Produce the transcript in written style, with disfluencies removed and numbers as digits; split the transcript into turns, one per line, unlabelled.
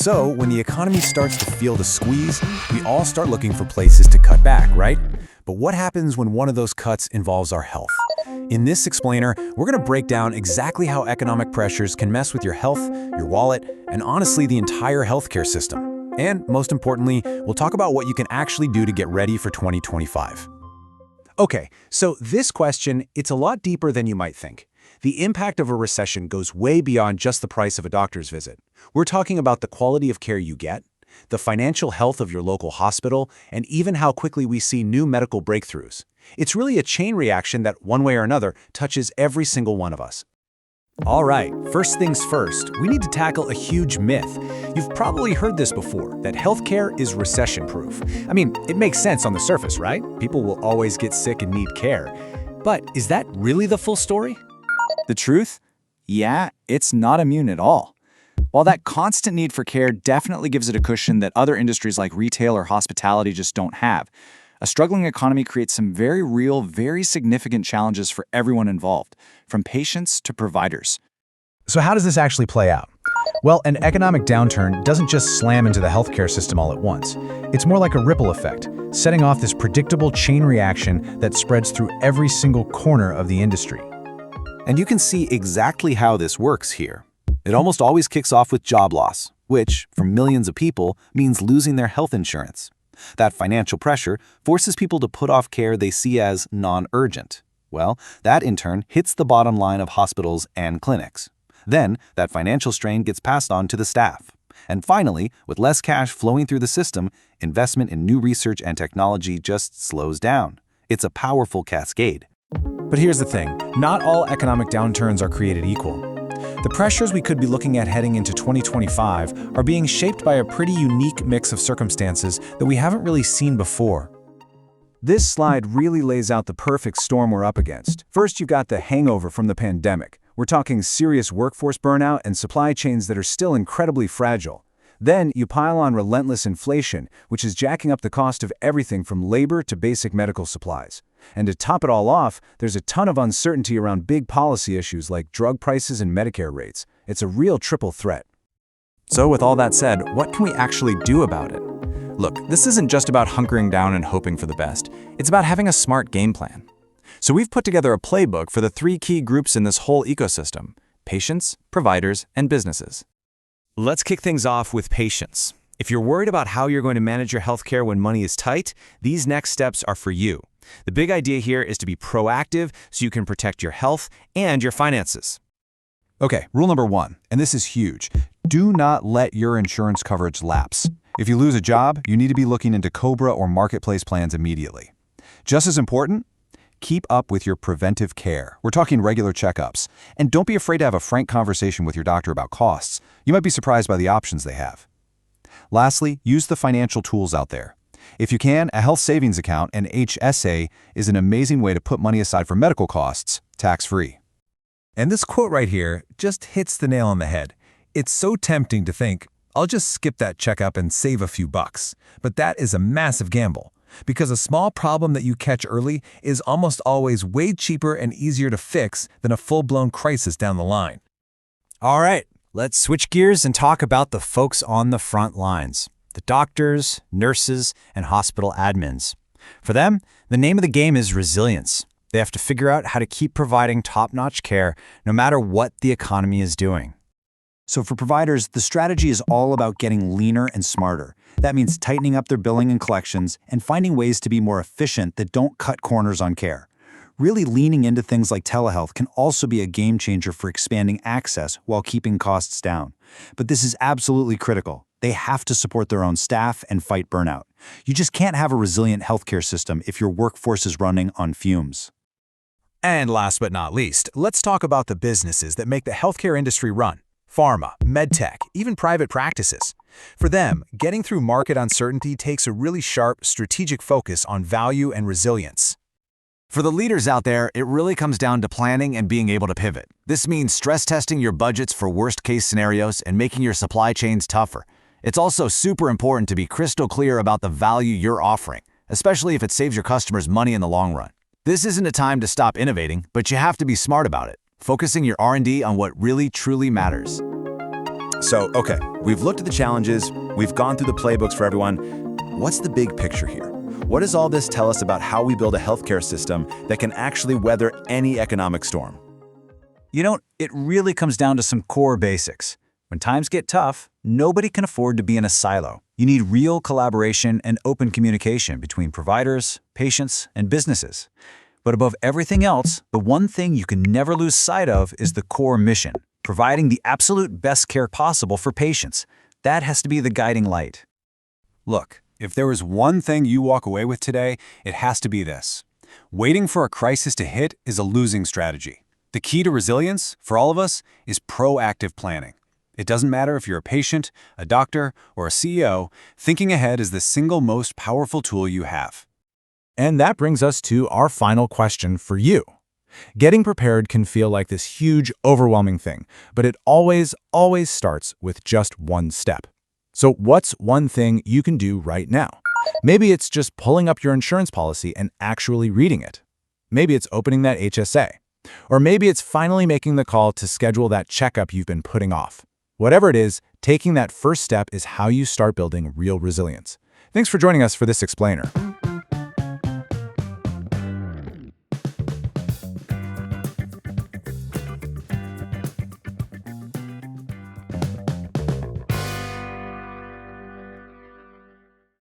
So, when the economy starts to feel the squeeze, we all start looking for places to cut back, right? But what happens when one of those cuts involves our health? In this explainer, we're going to break down exactly how economic pressures can mess with your health, your wallet, and honestly, the entire healthcare system. And most importantly, we'll talk about what you can actually do to get ready for 2025. Okay, so this question, it's a lot deeper than you might think. The impact of a recession goes way beyond just the price of a doctor's visit. We're talking about the quality of care you get, the financial health of your local hospital, and even how quickly we see new medical breakthroughs. It's really a chain reaction that, one way or another, touches every single one of us. All right, first things first, we need to tackle a huge myth. You've probably heard this before, that healthcare is recession-proof. I mean, it makes sense on the surface, right? People will always get sick and need care. But is that really the full story?
The truth? Yeah, it's not immune at all. While that constant need for care definitely gives it a cushion that other industries like retail or hospitality just don't have, a struggling economy creates some very real, very significant challenges for everyone involved, from patients to providers.
So how does this actually play out? Well, an economic downturn doesn't just slam into the healthcare system all at once. It's more like a ripple effect, setting off this predictable chain reaction that spreads through every single corner of the industry.
And you can see exactly how this works here. It almost always kicks off with job loss, which, for millions of people, means losing their health insurance. That financial pressure forces people to put off care they see as non-urgent. Well, that in turn hits the bottom line of hospitals and clinics. Then, that financial strain gets passed on to the staff. And finally, with less cash flowing through the system, investment in new research and technology just slows down. It's a powerful cascade.
But here's the thing, not all economic downturns are created equal. The pressures we could be looking at heading into 2025 are being shaped by a pretty unique mix of circumstances that we haven't really seen before. This slide really lays out the perfect storm we're up against. First, you've got the hangover from the pandemic. We're talking serious workforce burnout and supply chains that are still incredibly fragile. Then you pile on relentless inflation, which is jacking up the cost of everything from labor to basic medical supplies. And to top it all off, there's a ton of uncertainty around big policy issues like drug prices and Medicare rates. It's a real triple threat. So with all that said, what can we actually do about it? Look, this isn't just about hunkering down and hoping for the best. It's about having a smart game plan. So we've put together a playbook for the three key groups in this whole ecosystem: patients, providers, and businesses. Let's kick things off with patients. If you're worried about how you're going to manage your healthcare when money is tight, these next steps are for you. The big idea here is to be proactive so you can protect your health and your finances. Okay, rule number 1, and this is huge. Do not let your insurance coverage lapse. If you lose a job, you need to be looking into COBRA or marketplace plans immediately. Just as important, keep up with your preventive care. We're talking regular checkups. And don't be afraid to have a frank conversation with your doctor about costs. You might be surprised by the options they have. Lastly, use the financial tools out there. If you can, a health savings account, an HSA, is an amazing way to put money aside for medical costs, tax-free. And this quote right here just hits the nail on the head. It's so tempting to think, I'll just skip that checkup and save a few bucks. But that is a massive gamble, because a small problem that you catch early is almost always way cheaper and easier to fix than a full-blown crisis down the line. All right, let's switch gears and talk about the folks on the front lines. The doctors, nurses, and hospital admins. For them, the name of the game is resilience. They have to figure out how to keep providing top-notch care no matter what the economy is doing. So for providers, the strategy is all about getting leaner and smarter. That means tightening up their billing and collections and finding ways to be more efficient that don't cut corners on care. Really leaning into things like telehealth can also be a game changer for expanding access while keeping costs down. But this is absolutely critical. They have to support their own staff and fight burnout. You just can't have a resilient healthcare system if your workforce is running on fumes. And last but not least, let's talk about the businesses that make the healthcare industry run. Pharma, medtech, even private practices. For them, getting through market uncertainty takes a really sharp, strategic focus on value and resilience. For the leaders out there, it really comes down to planning and being able to pivot. This means stress testing your budgets for worst-case scenarios and making your supply chains tougher. It's also super important to be crystal clear about the value you're offering, especially if it saves your customers money in the long run. This isn't a time to stop innovating, but you have to be smart about it, focusing your R&D on what really truly matters.
So, okay, we've looked at the challenges, we've gone through the playbooks for everyone. What's the big picture here? What does all this tell us about how we build a healthcare system that can actually weather any economic storm?
It really comes down to some core basics. When times get tough, nobody can afford to be in a silo. You need real collaboration and open communication between providers, patients, and businesses. But above everything else, the one thing you can never lose sight of is the core mission, providing the absolute best care possible for patients. That has to be the guiding light.
Look, if there is one thing you walk away with today, it has to be this. Waiting for a crisis to hit is a losing strategy. The key to resilience, for all of us, is proactive planning. It doesn't matter if you're a patient, a doctor, or a CEO, thinking ahead is the single most powerful tool you have.
And that brings us to our final question for you. Getting prepared can feel like this huge, overwhelming thing, but it always starts with just one step. So what's one thing you can do right now? Maybe it's just pulling up your insurance policy and actually reading it. Maybe it's opening that HSA. Or maybe it's finally making the call to schedule that checkup you've been putting off. Whatever it is, taking that first step is how you start building real resilience. Thanks for joining us for this explainer.